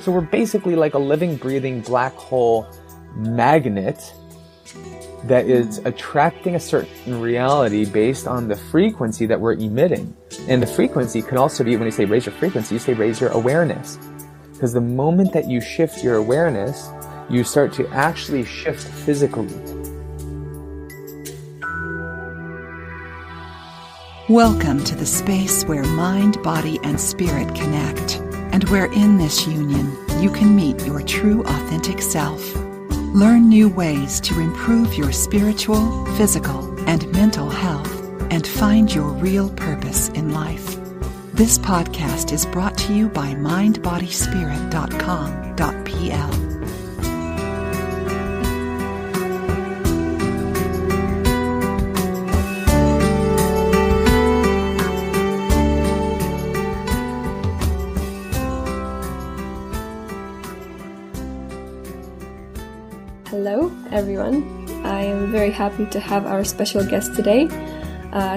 So we're basically like a living, breathing black hole magnet that is attracting a certain reality based on the frequency that we're emitting. And the frequency could also be, when you say raise your frequency, you say raise your awareness. Because the moment that you shift your awareness, you start to actually shift physically. Welcome to the space where mind, body, and spirit connect, and where in this union you can meet your true, authentic self. Learn new ways to improve your spiritual, physical, and mental health, and find your real purpose in life. This podcast is brought to you by mindbodyspirit.com.pl. Hello everyone, I am very happy to have our special guest today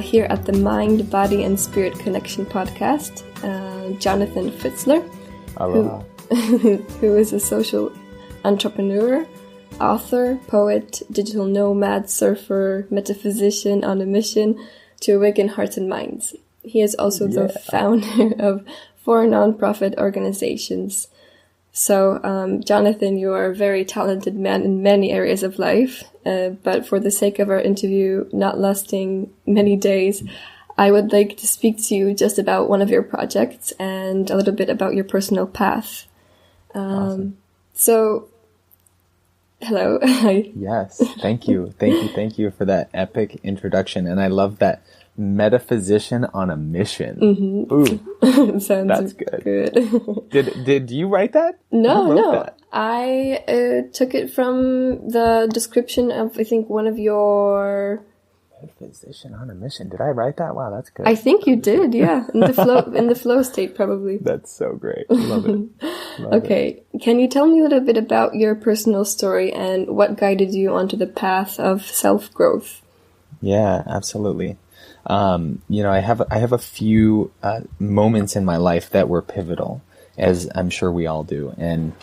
here at the Mind, Body and Spirit Connection podcast, Jonathan Fritzler, who is a social entrepreneur, author, poet, digital nomad, surfer, metaphysician on a mission to awaken hearts and minds. He is also the founder of 4 nonprofit organizations. So, Jonathan, you are a very talented man in many areas of life, but for the sake of our interview not lasting many days, I would like to speak to you just about one of your projects and a little bit about your personal path. Awesome. So, hello. Yes, thank you for that epic introduction, and I love that. Metaphysician on a mission. Mm-hmm. Ooh, sounds that's good. Did you write that? No. That? I took it from the description of, I think, one of your... Metaphysician on a mission. Did I write that? Wow, that's good. I think you did, yeah. In the flow state, probably. That's so great. Love it. Okay. Can you tell me a little bit about your personal story and what guided you onto the path of self-growth? Yeah, absolutely. I have a few moments in my life that were pivotal, as I'm sure we all do. And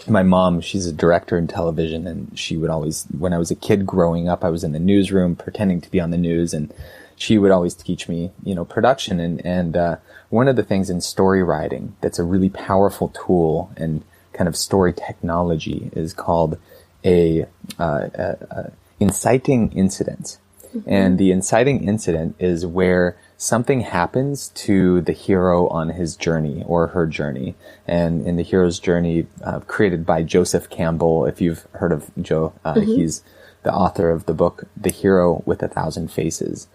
my mom, she's a director in television, and she would always, when I was a kid growing up, I was in the newsroom pretending to be on the news, and she would always teach me, production. And one of the things in story writing that's a really powerful tool and kind of story technology is called a inciting incident. And the inciting incident is where something happens to the hero on his journey or her journey. And in the hero's journey, created by Joseph Campbell, if you've heard of Joe, he's the author of the book, The Hero with 1,000 Faces,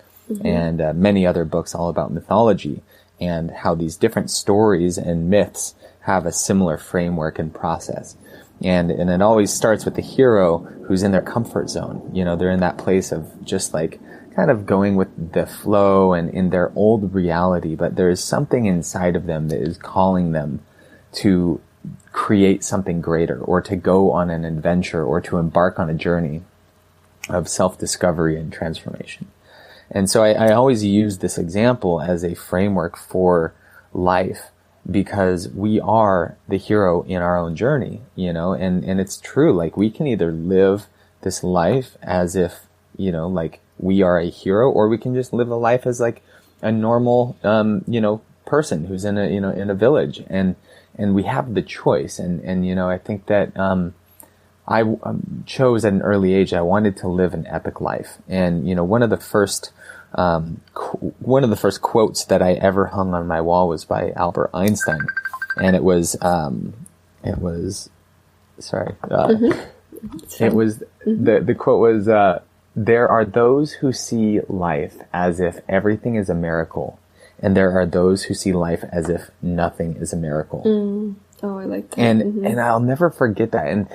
and many other books all about mythology and how these different stories and myths have a similar framework and process. And it always starts with the hero who's in their comfort zone. They're in that place of just like kind of going with the flow and in their old reality, but there is something inside of them that is calling them to create something greater or to go on an adventure or to embark on a journey of self-discovery and transformation. And so I always use this example as a framework for life, because we are the hero in our own journey, and it's true. Like, we can either live this life as if, like we are a hero, or we can just live a life as like a normal, person who's in a village, and we have the choice. And I think that, I chose at an early age, I wanted to live an epic life. And, one of the first quotes that I ever hung on my wall was by Albert Einstein, and it was the quote was, there are those who see life as if everything is a miracle, and there are those who see life as if nothing is a miracle. Oh, I like that. And I'll never forget that. And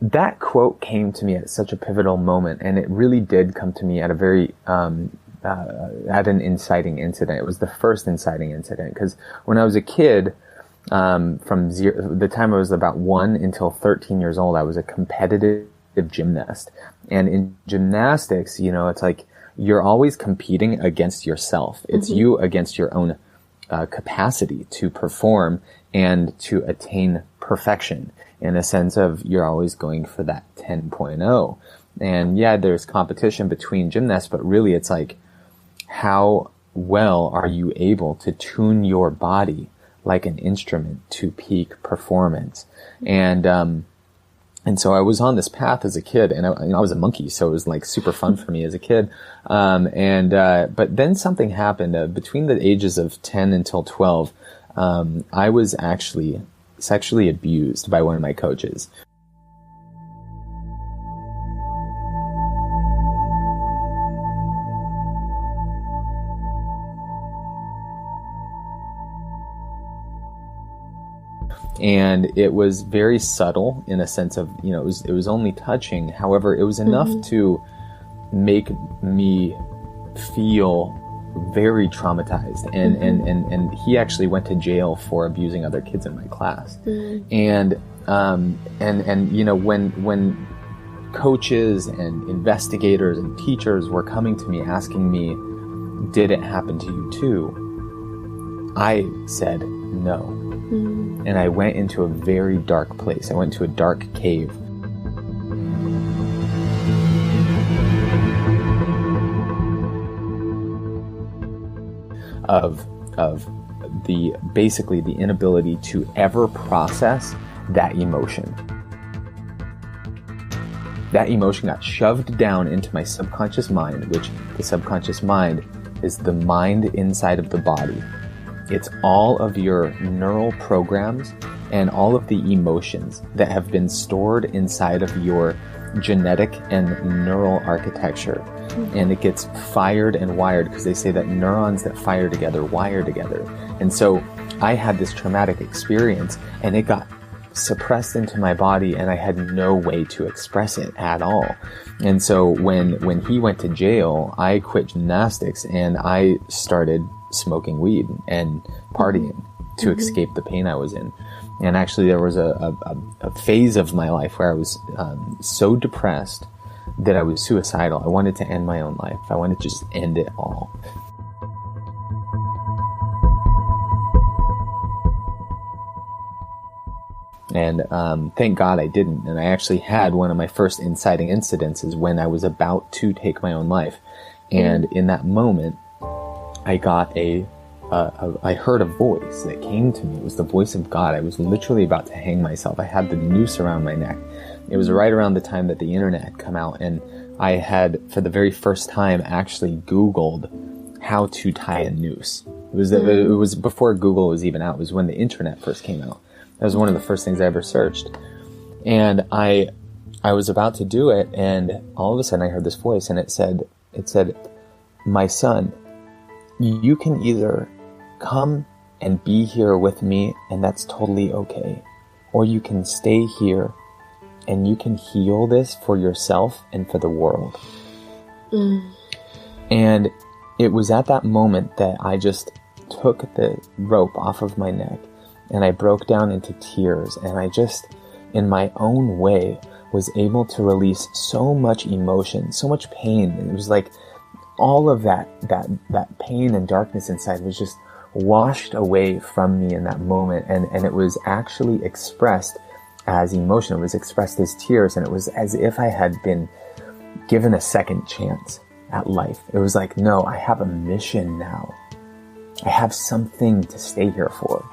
that quote came to me at such a pivotal moment, and it really did come to me at a very at an inciting incident. It was the first inciting incident, because when I was a kid, from the time I was about 1 until 13 years old, I was a competitive gymnast. And in gymnastics, it's like you're always competing against yourself. It's you against your own capacity to perform and to attain perfection, in a sense of you're always going for that 10.0. And yeah, there's competition between gymnasts, but really it's like, how well are you able to tune your body like an instrument to peak performance? And so I was on this path as a kid, and I was a monkey, so it was like super fun for me as a kid. But then something happened between the ages of 10 until 12. I was actually sexually abused by one of my coaches. And it was very subtle, in a sense of, you know, it was only touching. However, it was enough to make me feel very traumatized. And he actually went to jail for abusing other kids in my class. And you know, when coaches and investigators and teachers were coming to me asking me, did it happen to you too? I said no. And I went into a very dark place. I went to a dark cave. Of basically the inability to ever process that emotion. That emotion got shoved down into my subconscious mind, which the subconscious mind is the mind inside of the body. It's all of your neural programs and all of the emotions that have been stored inside of your genetic and neural architecture. And it gets fired and wired, because they say that neurons that fire together wire together. And so I had this traumatic experience, and it got suppressed into my body, and I had no way to express it at all. And so when he went to jail, I quit gymnastics and I started smoking weed and partying to escape the pain I was in. And actually there was a phase of my life where I was so depressed that I was suicidal. I wanted to end my own life. I wanted to just end it all. And thank God I didn't. And I actually had one of my first inciting incidences when I was about to take my own life. And in that moment, I got I heard a voice that came to me. It was the voice of God. I was literally about to hang myself. I had the noose around my neck. It was right around the time that the internet had come out, and I had, for the very first time, actually Googled how to tie a noose. It was before Google was even out. It was when the internet first came out. That was one of the first things I ever searched. And I was about to do it, and all of a sudden I heard this voice, and it said, "My son, you can either come and be here with me, and that's totally okay, or you can stay here and you can heal this for yourself and for the world." And it was at that moment that I just took the rope off of my neck, and I broke down into tears, and I just, in my own way, was able to release so much emotion, so much pain. And it was like all of that pain and darkness inside was just washed away from me in that moment. And it was actually expressed as emotion. It was expressed as tears, and it was as if I had been given a second chance at life. It was like, no, I have a mission now. I have something to stay here for.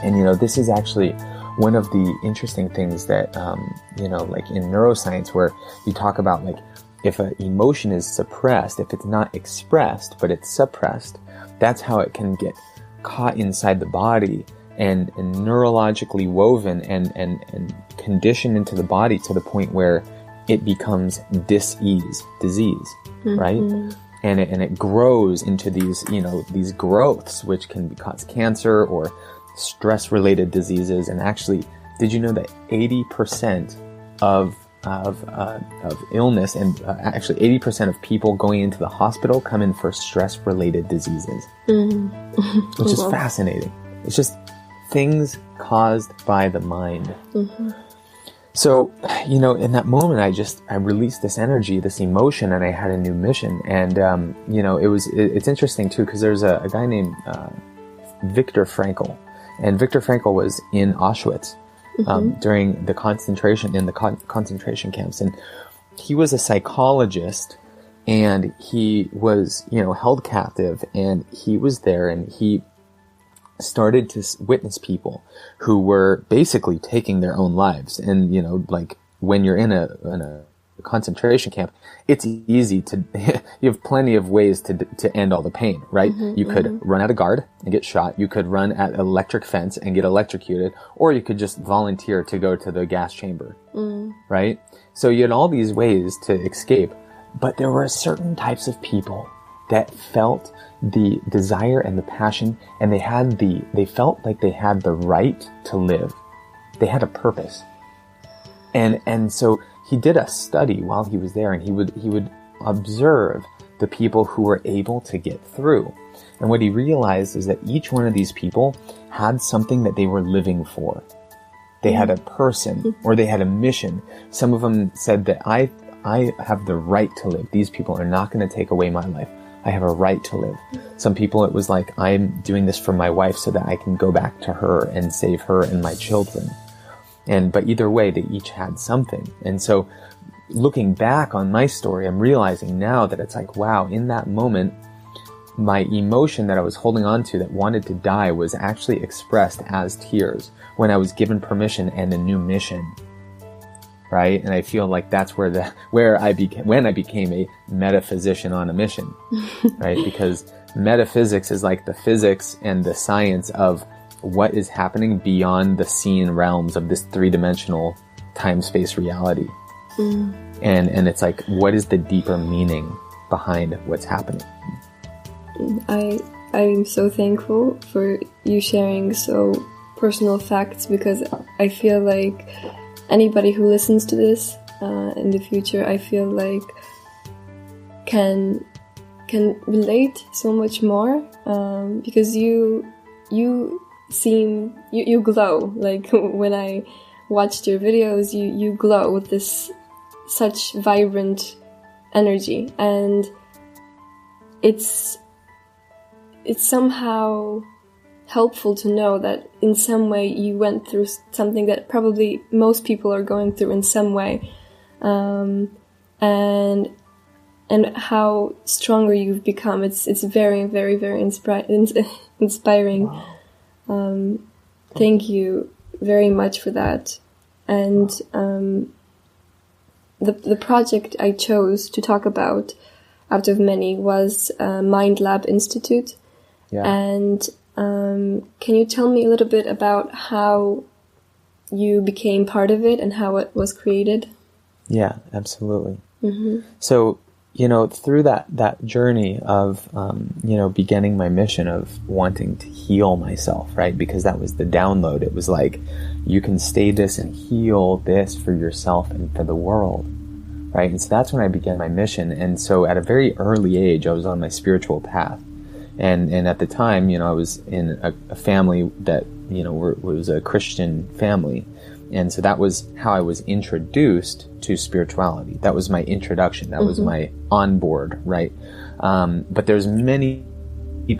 And, you know, this is actually one of the interesting things that, you know, like in neuroscience, where you talk about, like, if an emotion is suppressed, if it's not expressed, but it's suppressed, that's how it can get caught inside the body and neurologically woven and conditioned into the body to the point where it becomes disease, right? And it grows into these, you know, these growths, which can cause cancer or stress-related diseases. And actually, did you know that 80% of illness, and actually 80% of people going into the hospital come in for stress-related diseases, which is fascinating. It's just things caused by the mind. So, in that moment, I released this energy, this emotion, and I had a new mission. And, it's interesting too, because there's a guy named Viktor Frankl, and Viktor Frankl was in Auschwitz during the concentration camps. And he was a psychologist, and he was, held captive, and he was there, and he started to witness people who were basically taking their own lives. And, like when you're in a concentration camp, it's easy to, you have plenty of ways to end all the pain, right? You could run at a guard and get shot. You could run at an electric fence and get electrocuted, or you could just volunteer to go to the gas chamber, right? So you had all these ways to escape, but there were certain types of people that felt the desire and the passion, and they felt like they had the right to live. They had a purpose. And so he did a study while he was there, and he would observe the people who were able to get through. And what he realized is that each one of these people had something that they were living for. They had a person, or they had a mission. Some of them said that I have the right to live. These people are not going to take away my life. I have a right to live. Some people, it was like, I'm doing this for my wife so that I can go back to her and save her and my children. But either way, they each had something. And so looking back on my story, I'm realizing now that it's like, wow, in that moment, my emotion that I was holding on to that wanted to die was actually expressed as tears when I was given permission and a new mission. Right? And I feel like that's when I became a metaphysician on a mission, right? Because metaphysics is like the physics and the science of what is happening beyond the seen realms of this three-dimensional time-space reality. And it's like, what is the deeper meaning behind what's happening? I'm so thankful for you sharing so personal facts, because I feel like anybody who listens to this in the future, I feel like can relate so much more, because you glow. Like when I watched your videos, you glow with this such vibrant energy, and it's somehow helpful to know that in some way you went through something that probably most people are going through in some way, and how stronger you've become. It's very, very, very inspiring. Wow. Thank you very much for that. And the project I chose to talk about out of many was Mind Lab Institute. Yeah. And can you tell me a little bit about how you became part of it and how it was created? Yeah, absolutely. So, through that journey of, beginning my mission of wanting to heal myself, right? Because that was the download. It was like, you can stay this and heal this for yourself and for the world, right? And so that's when I began my mission. And so at a very early age, I was on my spiritual path. And at the time, I was in a family that, was a Christian family. And so that was how I was introduced to spirituality. That was my introduction. That was my onboard, right? But there's many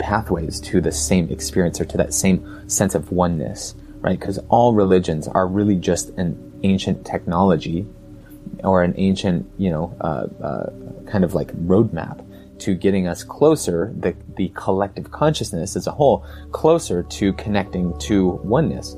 pathways to the same experience, or to that same sense of oneness, right? Because all religions are really just an ancient technology, or an ancient, kind of like roadmap to getting us closer, the collective consciousness as a whole, closer to connecting to oneness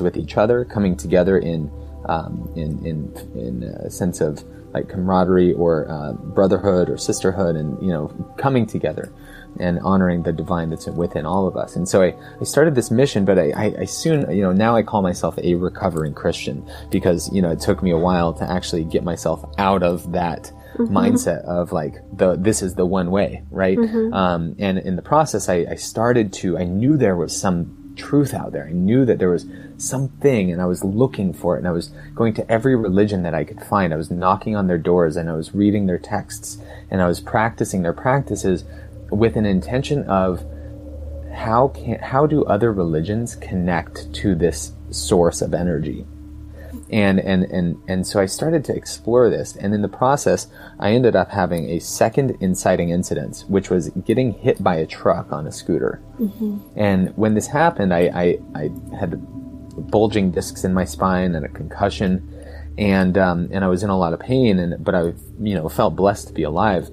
with each other, coming together in a sense of like camaraderie, or brotherhood or sisterhood, and coming together and honoring the divine that's within all of us. And so I started this mission, but I soon, now I call myself a recovering Christian, because it took me a while to actually get myself out of that mindset of like this is the one way, right? And in the process, I knew there was some truth out there. I knew that there was something, and I was looking for it, and I was going to every religion that I could find. I was knocking on their doors, and I was reading their texts, and I was practicing their practices with an intention of how do other religions connect to this source of energy? And so I started to explore this, and in the process, I ended up having a second inciting incident, which was getting hit by a truck on a scooter. And when this happened, I had bulging discs in my spine and a concussion, and I was in a lot of pain, but I, felt blessed to be alive,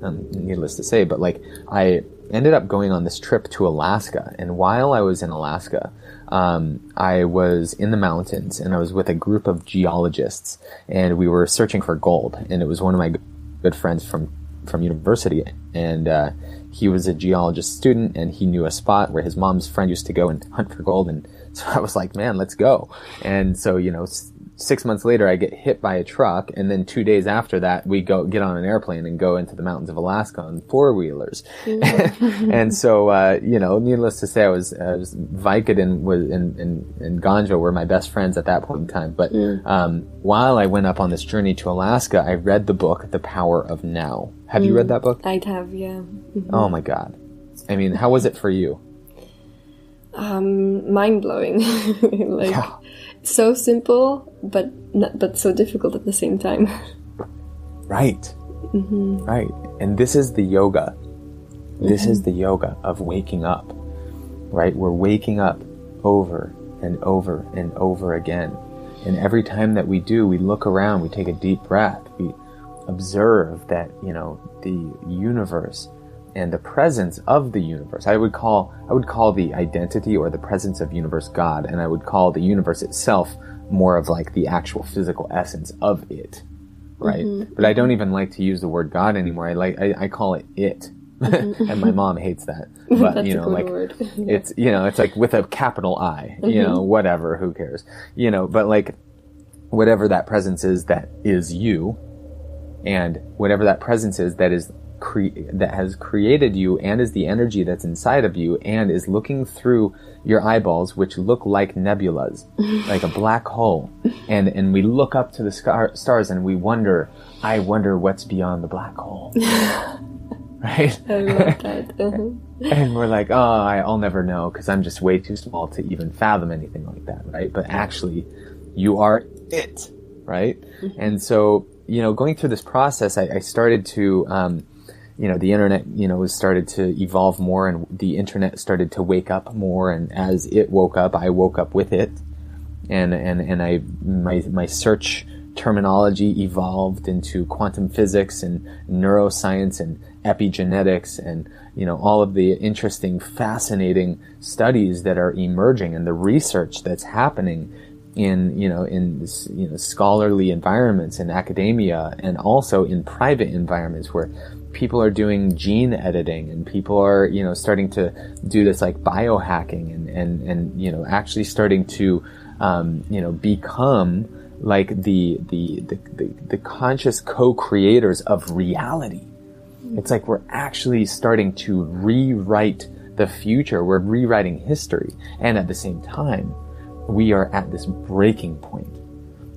needless to say. But like, I ended up going on this trip to Alaska, and while I was in Alaska, I was in the mountains, and I was with a group of geologists, and we were searching for gold. And it was one of my good friends from university, and he was a geologist student, and he knew a spot where his mom's friend used to go and hunt for gold. And so I was like, man, let's go. And so 6 months later, I get hit by a truck, and then 2 days after that, we get on an airplane and go into the mountains of Alaska on 4-wheelers. And so, needless to say, I was Vicodin and Ganja were my best friends at that point in time. But while I went up on this journey to Alaska, I read the book, The Power of Now. Have you read that book? I have, yeah. Oh my God. I mean, how was it for you? Mind-blowing. So simple, but so difficult at the same time. Right. Right. And this is the yoga. This is the yoga of waking up, right? We're waking up over and over and over again. And every time that we do, we look around, we take a deep breath, we observe that, the universe and the presence of the universe. I would call the identity or the presence of universe God, and I would call the universe itself more of like the actual physical essence of it, right? But I don't even like to use the word God anymore. I call it it. And my mom hates that. But That's a good word. It's it's like with a capital I, whatever, who cares? But like whatever that presence is that is you, and whatever that presence is that is that has created you and is the energy that's inside of you and is looking through your eyeballs, which look like nebulas, like a black hole. And we look up to the stars and I wonder what's beyond the black hole. Right? I love that. And we're like, I'll never know because I'm just way too small to even fathom anything like that, right? But actually, you are it, right? And so, going through this process, I started to, the internet, started to evolve more, and the internet started to wake up more. And as it woke up, I woke up with it. And my search terminology evolved into quantum physics and neuroscience and epigenetics and, all of the interesting, fascinating studies that are emerging and the research that's happening in scholarly environments in academia and also in private environments where people are doing gene editing and people are, starting to do this like biohacking and actually starting to, become like the conscious co-creators of reality. It's like we're actually starting to rewrite the future. We're rewriting history. And at the same time, we are at this breaking point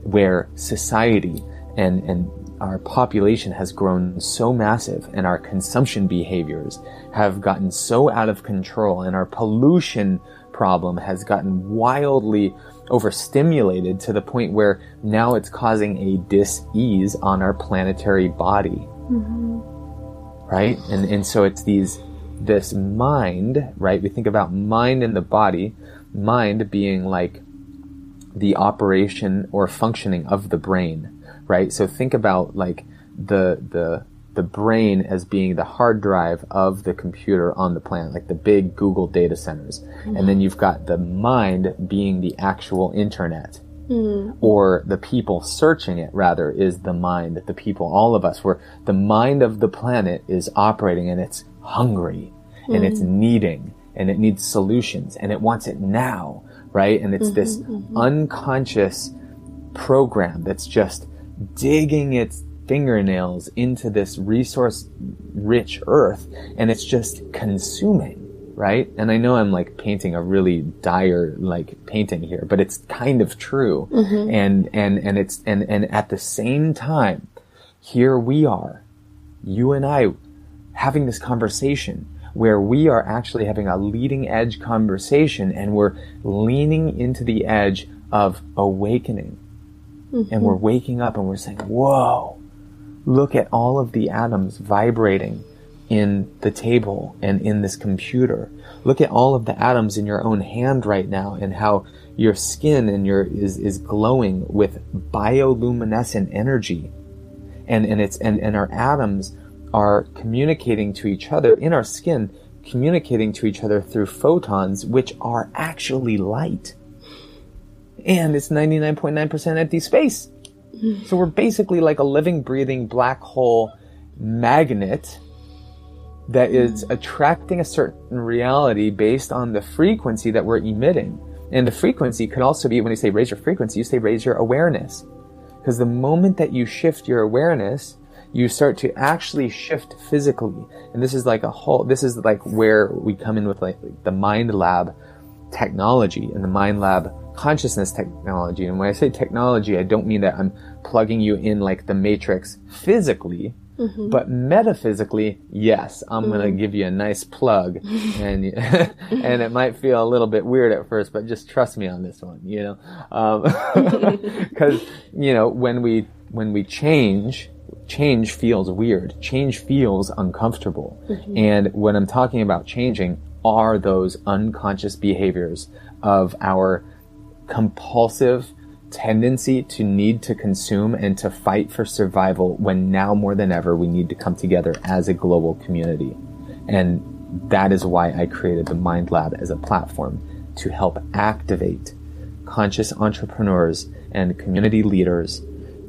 where society and our population has grown so massive and our consumption behaviors have gotten so out of control and our pollution problem has gotten wildly overstimulated to the point where now it's causing a dis-ease on our planetary body. Right? And so it's this mind, right? We think about mind in the body, mind being like the operation or functioning of the brain, right? So think about like the brain as being the hard drive of the computer on the planet, like the big Google data centers. And then you've got the mind being the actual internet. Or the people searching it, rather, is the mind, the people, all of us, where the mind of the planet is operating and it's hungry and it's needing and it needs solutions and it wants it now, right? And it's this unconscious program that's just digging its fingernails into this resource-rich earth and it's just consuming. Right? And I know I'm like painting a really dire like painting here, but it's kind of true. And at the same time, here we are, you and I, having this conversation where we are actually having a leading edge conversation and we're leaning into the edge of awakening, And we're waking up and we're saying, whoa, look at all of the atoms vibrating in the table and in this computer. Look at all of the atoms in your own hand right now, and how your skin and is glowing with bioluminescent energy. And our atoms are communicating to each other in our skin, communicating to each other through photons, which are actually light. And it's 99.9% empty space. So we're basically like a living, breathing black hole magnet that is attracting a certain reality based on the frequency that we're emitting. And the frequency could also be, when you say raise your frequency, you say raise your awareness. Because the moment that you shift your awareness, you start to actually shift physically. And this is like this is like where we come in with like the Mind Lab technology and the Mind Lab consciousness technology. And when I say technology, I don't mean that I'm plugging you in like the Matrix physically, but metaphysically, yes, I'm going to give you a nice plug, and and it might feel a little bit weird at first, but just trust me on this one, because when we change feels weird, change feels uncomfortable, and what I'm talking about changing are those unconscious behaviors of our compulsive tendency to need to consume and to fight for survival, when now more than ever we need to come together as a global community. And that is why I created the Mind Lab as a platform to help activate conscious entrepreneurs and community leaders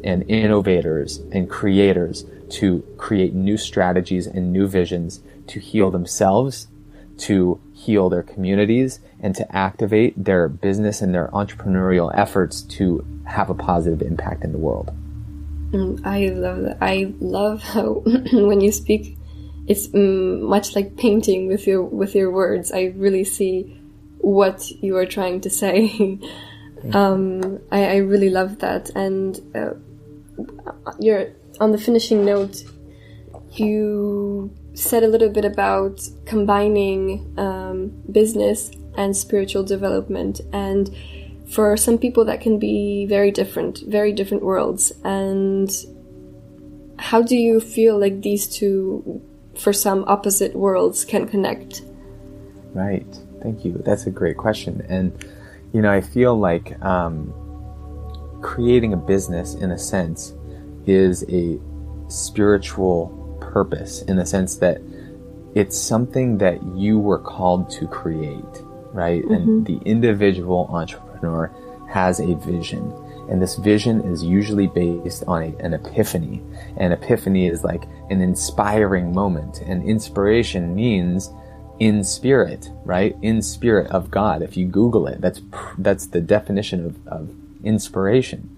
and innovators and creators to create new strategies and new visions to heal themselves, to heal their communities, and to activate their business and their entrepreneurial efforts to have a positive impact in the world. I love that. I love how when you speak, it's much like painting with your words. I really see what you are trying to say. I really love that. And you're on the finishing note. You said a little bit about combining business and spiritual development, and for some people that can be very different worlds. And how do you feel like these two, for some opposite worlds, can connect? Right. Thank you. That's a great question. And I feel like creating a business, in a sense, is a spiritual purpose, in the sense that it's something that you were called to create, right? And the individual entrepreneur has a vision, and this vision is usually based on an epiphany. An epiphany is like an inspiring moment, and inspiration means in spirit, right? In spirit of God. If you Google it, that's the definition of inspiration.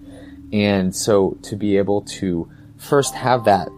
And so to be able to first have that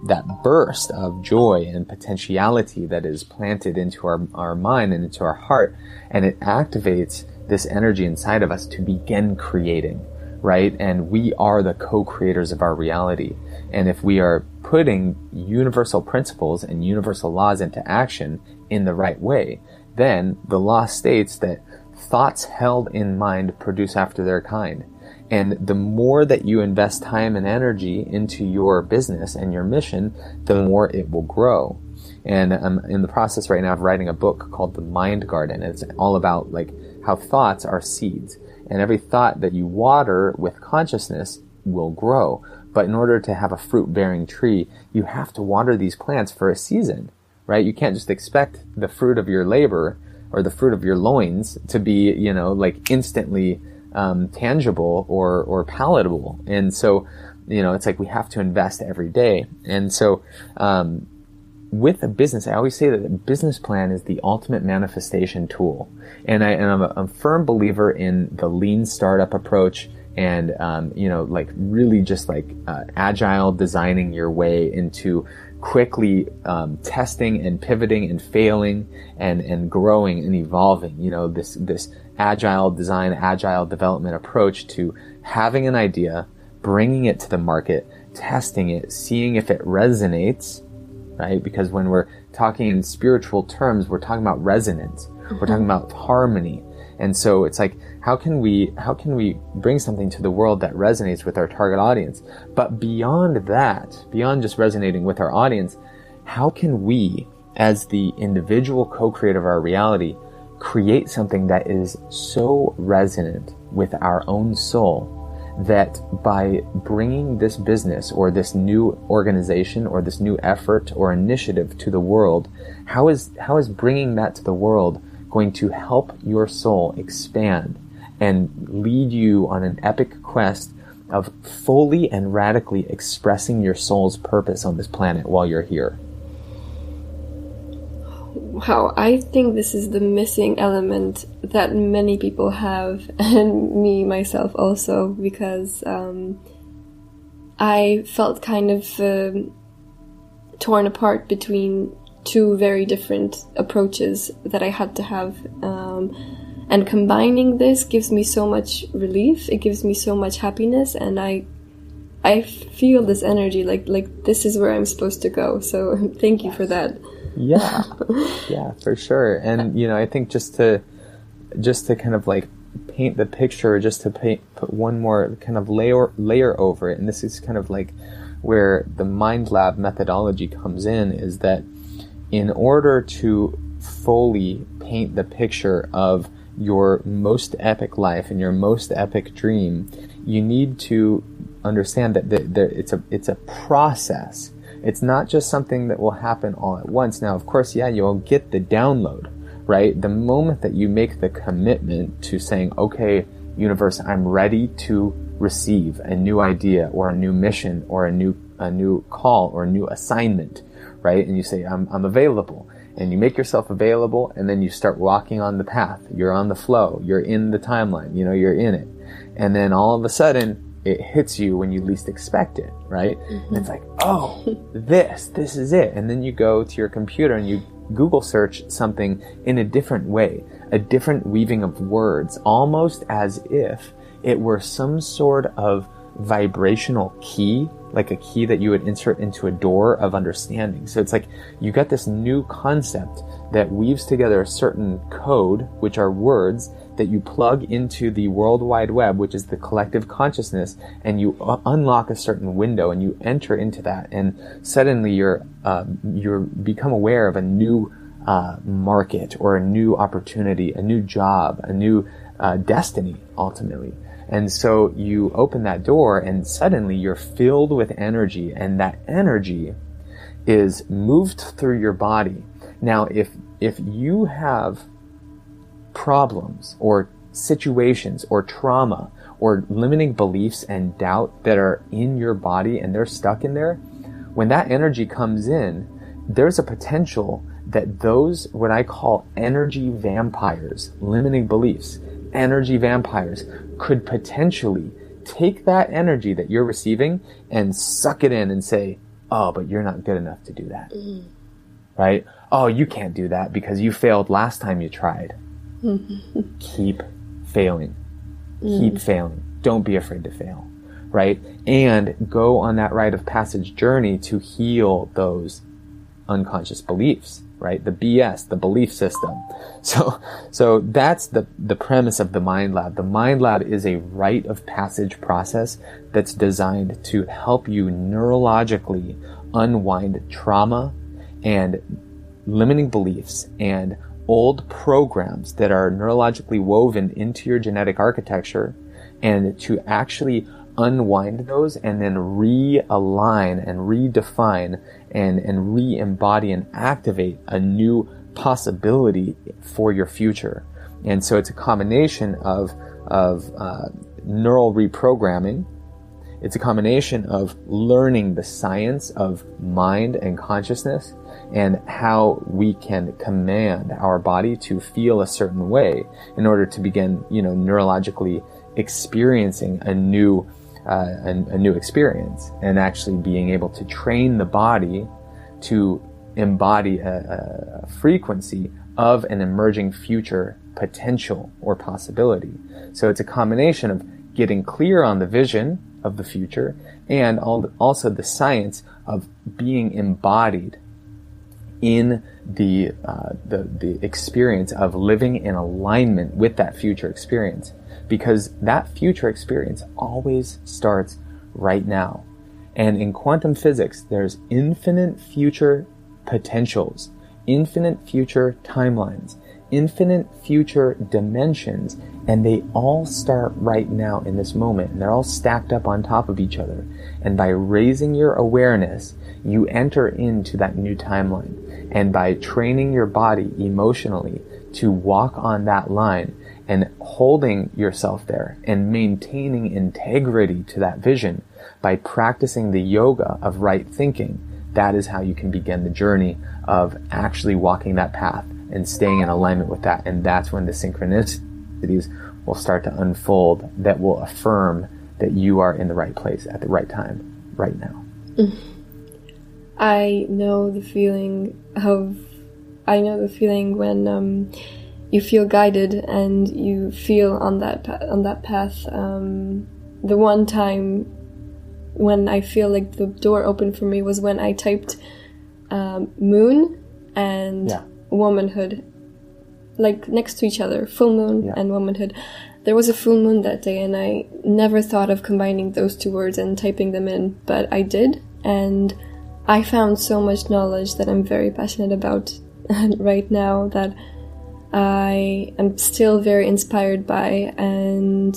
burst of joy and potentiality that is planted into our mind and into our heart, and it activates this energy inside of us to begin creating, right? And we are the co-creators of our reality. And if we are putting universal principles and universal laws into action in the right way, then the law states that thoughts held in mind produce after their kind. And the more that you invest time and energy into your business and your mission, the more it will grow. And I'm in the process right now of writing a book called The Mind Garden. It's all about like how thoughts are seeds. And every thought that you water with consciousness will grow. But in order to have a fruit-bearing tree, you have to water these plants for a season, right? You can't just expect the fruit of your labor or the fruit of your loins to be, like instantly tangible or palatable. And so, it's like we have to invest every day. And so, with a business, I always say that a business plan is the ultimate manifestation tool. And I'm a firm believer in the lean startup approach and, like really just like agile designing your way into quickly testing and pivoting and failing and growing and evolving. This agile design, agile development approach to having an idea, bringing it to the market, testing it, seeing if it resonates, right? Because when we're talking in spiritual terms, we're talking about resonance. We're talking about harmony. And so it's like, how can we bring something to the world that resonates with our target audience? But beyond that, beyond just resonating with our audience, how can we, as the individual co-creator of our reality, create something that is so resonant with our own soul that by bringing this business or this new organization or this new effort or initiative to the world, how is bringing that to the world going to help your soul expand and lead you on an epic quest of fully and radically expressing your soul's purpose on this planet while you're here? Wow, I think this is the missing element that many people have, and me myself also, because I felt kind of torn apart between two very different approaches that I had to have, and combining this gives me so much relief, it gives me so much happiness, and I feel this energy, like this is where I'm supposed to go, so thank you for that. Yeah, for sure. And, I think just to kind of like paint the picture, just to put one more kind of layer over it, and this is kind of like where the Mind Lab methodology comes in, is that in order to fully paint the picture of your most epic life and your most epic dream, you need to understand that it's a process. It's not just something that will happen all at once. Now, of course, you'll get the download, right? The moment that you make the commitment to saying, okay, universe, I'm ready to receive a new idea or a new mission or a new call or a new assignment, right? And you say, I'm available. And you make yourself available, and then you start walking on the path. You're on the flow. You're in the timeline. You're in it. And then all of a sudden, it hits you when you least expect it, right? Mm-hmm. And it's like, oh, this is it. And then you go to your computer and you Google search something in a different way, a different weaving of words, almost as if it were some sort of vibrational key, like a key that you would insert into a door of understanding. So it's like you got this new concept that weaves together a certain code, which are words that you plug into the World Wide Web, which is the collective consciousness, and you unlock a certain window and you enter into that, and suddenly you're become aware of a new market or a new opportunity, a new job, a new destiny, ultimately. And so you open that door and suddenly you're filled with energy, and that energy is moved through your body. Now, if you have problems or situations or trauma or limiting beliefs and doubt that are in your body and they're stuck in there, when that energy comes in, there's a potential that those, what I call energy vampires, limiting beliefs, energy vampires, could potentially take that energy that you're receiving and suck it in and say, oh, but you're not good enough to do that. Mm. Right? Oh, you can't do that because you failed last time you tried. Keep failing. Keep failing. Don't be afraid to fail. Right? And go on that rite of passage journey to heal those unconscious beliefs. Right? The BS, the belief system. So that's the premise of the Mind Lab. The Mind Lab is a rite of passage process that's designed to help you neurologically unwind trauma and limiting beliefs and old programs that are neurologically woven into your genetic architecture, and to actually unwind those and then realign and redefine and re-embody and activate a new possibility for your future. And so it's a combination of neural reprogramming. It's a combination of learning the science of mind and consciousness and how we can command our body to feel a certain way in order to begin, neurologically experiencing a new experience, and actually being able to train the body to embody a frequency of an emerging future potential or possibility. So it's a combination of getting clear on the vision of the future and also the science of being embodied in the experience of living in alignment with that future experience, because that future experience always starts right now. And in quantum physics, there's infinite future potentials, infinite future timelines, infinite future dimensions, and they all start right now in this moment, and they're all stacked up on top of each other. And by raising your awareness, you enter into that new timeline. And by training your body emotionally to walk on that line and holding yourself there and maintaining integrity to that vision, by practicing the yoga of right thinking, that is how you can begin the journey of actually walking that path and staying in alignment with that. And that's when the synchronicities will start to unfold that will affirm that you are in the right place at the right time, right now. I know the feeling when you feel guided and you feel on that path. The one time when I feel like the door opened for me was when I typed moon and womanhood, like next to each other, full moon and womanhood. There was a full moon that day, and I never thought of combining those two words and typing them in, but I did, and I found so much knowledge that I'm very passionate about right now, that I am still very inspired by, and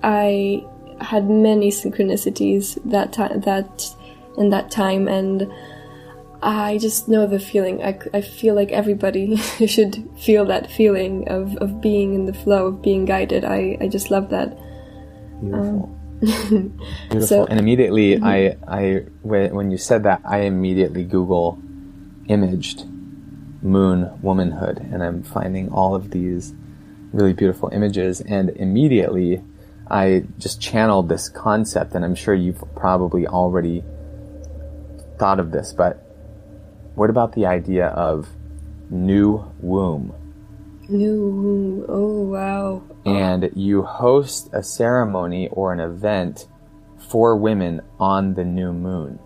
I had many synchronicities in that time, and I just know the feeling. I feel like everybody should feel that feeling of being in the flow, of being guided. I just love that. Beautiful. Beautiful. So, and immediately, when you said that, I immediately Google imaged moon womanhood, and I'm finding all of these really beautiful images, and immediately I just channeled this concept, and I'm sure you've probably already thought of this, but what about the idea of new womb? New womb. Oh, wow. And you host a ceremony or an event for women on the new moon.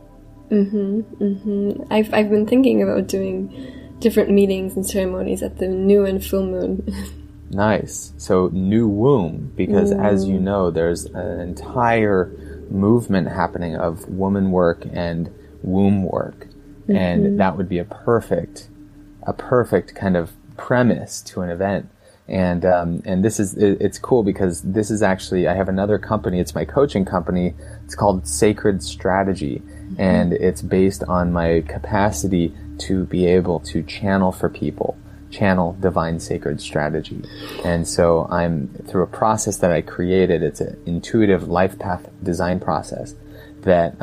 I've been thinking about doing different meetings and ceremonies at the new and full moon. Nice. So new womb, because as you know, there's an entire movement happening of woman work and womb work. And that would be a perfect kind of premise to an event. And it's cool because this is actually, I have another company, it's my coaching company, it's called Sacred Strategy, and it's based on my capacity to be able to channel for people, channel divine sacred strategy. And so I'm, through a process that I created, it's an intuitive life path design process that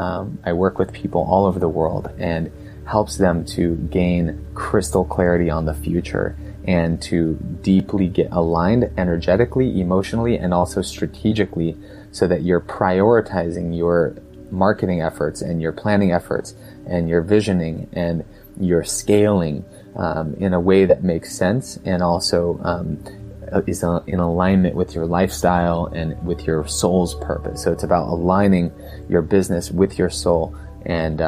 I work with people all over the world and helps them to gain crystal clarity on the future and to deeply get aligned energetically, emotionally, and also strategically, so that you're prioritizing your marketing efforts and your planning efforts and your visioning and your scaling in a way that makes sense and also is in alignment with your lifestyle and with your soul's purpose. So it's about aligning your business with your soul and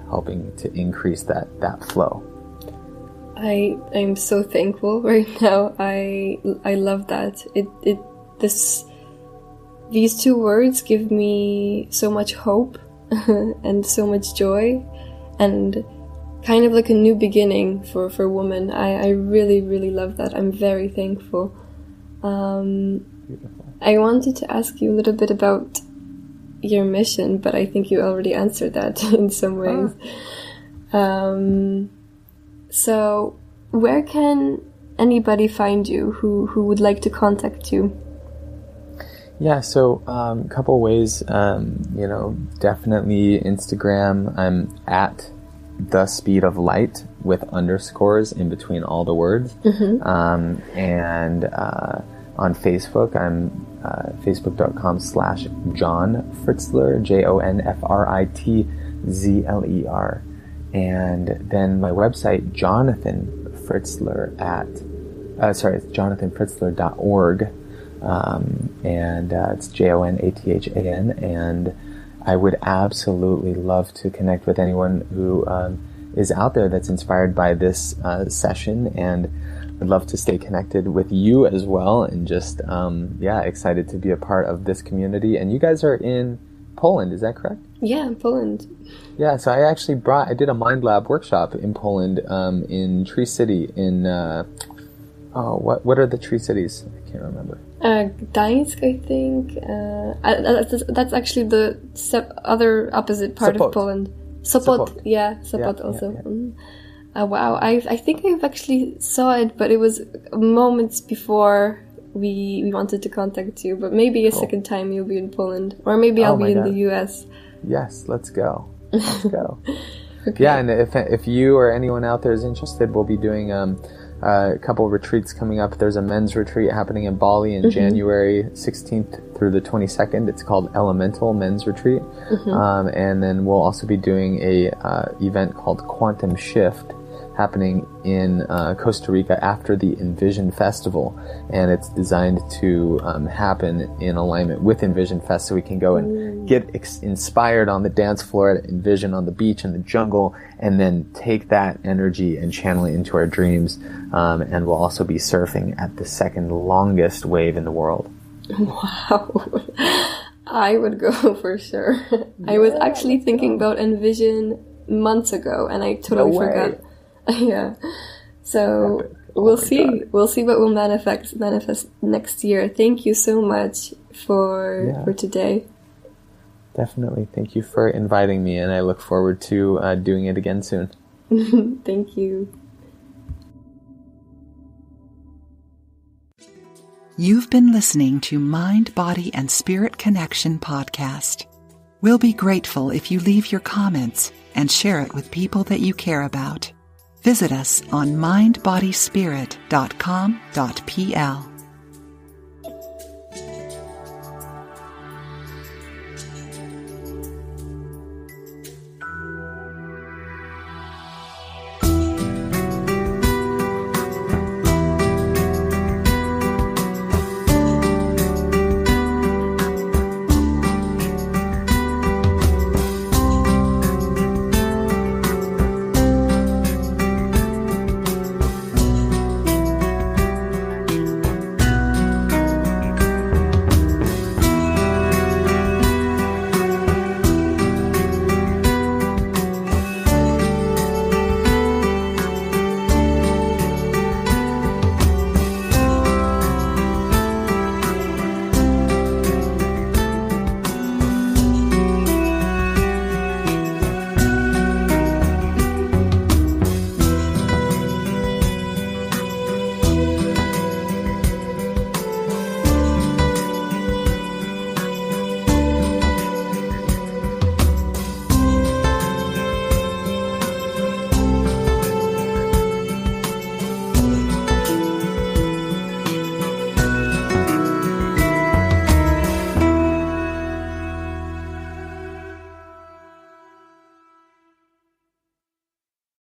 helping to increase that flow. I'm so thankful right now. I love that. These two words give me so much hope and so much joy, and kind of like a new beginning for women. I really, really love that. I'm very thankful. Beautiful. I wanted to ask you a little bit about your mission, but I think you already answered that in some ways. So where can anybody find you who would like to contact you? Yeah, so a couple ways, definitely Instagram. I'm at The Speed of Light with underscores in between all the words. And on Facebook, I'm facebook.com/Jon Fritzler, JONFRITZLER. And then my website, Jonathan Fritzler jonathanfritzler.org. And it's JONATHAN. And I would absolutely love to connect with anyone who is out there that's inspired by this session, and I'd love to stay connected with you as well, and just excited to be a part of this community. And you guys are in Poland, is that correct? Yeah, in Poland. Yeah, so I did a Mind Lab workshop in Poland, in Tree City, in what are the Tree cities? I can't remember. Gdańsk, I think. That's actually the other opposite part of Poland. Sopot. Yeah, Sopot also. Yeah. Wow, I think I've actually saw it, but it was moments before we wanted to contact you. But maybe a second time you'll be in Poland, or maybe I'll be in the US. Yes, let's go. Let's go. Okay. Yeah, and if you or anyone out there is interested, we'll be doing a couple of retreats coming up. There's a men's retreat happening in Bali in January 16th through the 22nd. It's called Elemental Men's Retreat. And then we'll also be doing a event called Quantum Shift happening in Costa Rica after the Envision Festival. And it's designed to happen in alignment with Envision Fest, so we can go and get inspired on the dance floor at Envision on the beach in the jungle, and then take that energy and channel it into our dreams. And we'll also be surfing at the second longest wave in the world. Wow. I would go for sure. I was actually thinking about Envision months ago, and I totally forgot. Yeah. So we'll see. God. We'll see what will manifest next year. Thank you so much for today. Definitely. Thank you for inviting me, and I look forward to doing it again soon. Thank you. You've been listening to Mind, Body, and Spirit Connection podcast. We'll be grateful if you leave your comments and share it with people that you care about. Visit us on mindbodyspirit.com.pl.